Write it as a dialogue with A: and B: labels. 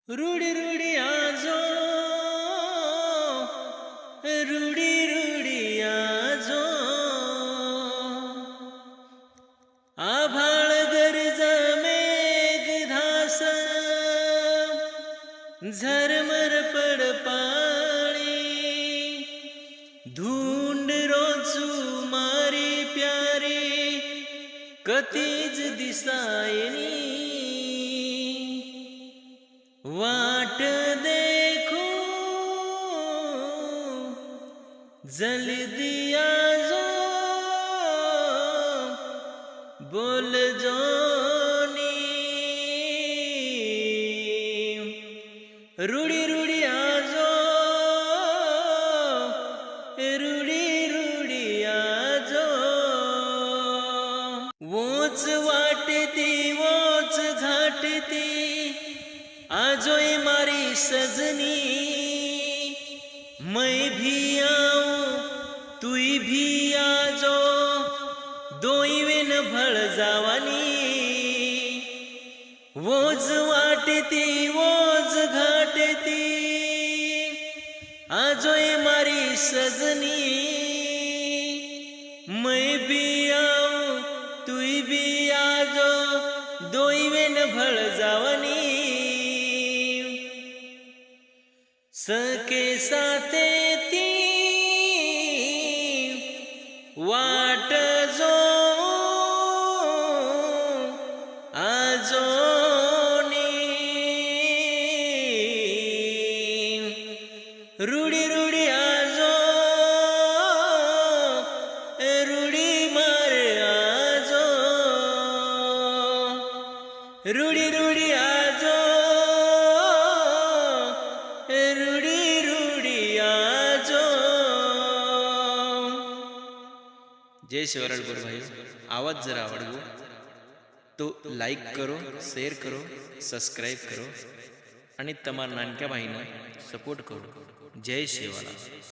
A: रूडी रूडी आजो, रूडी रूडी आजो, आभाळ गरज मेघधास, झरमर पड पाणी, धुंड रोचू मारी प्यारी, कतीज दिसायनी, वाट देखो जल दिया जो, बोल जोनी, रूडी रूडी आजो, रूडी रूडी आजो, वोच वाटती वोच घाटती, आजोय मारी सजनी, मैं भी आऊं तुई भी आजो, दोई वेन भळ जावानी, वोज वाटती वोज घाटती, आजोय मारी सजनी, मैं भी आऊं तुई भी आजो, दोई वेन भळ जावानी, सके साथे ती वाट जो आजोनी, रूडी रूडी आजो, रूडी मार आजो, रूडी रूडी आजो, रूडी रूडी आजो। जय शिवराजपुर भाई, आवाज जरा आवड़गो तो लाइक करो, शेयर करो, सब्सक्राइब करो आणि तमार नानक्या भाईना सपोर्ट करो। जय शिवराज।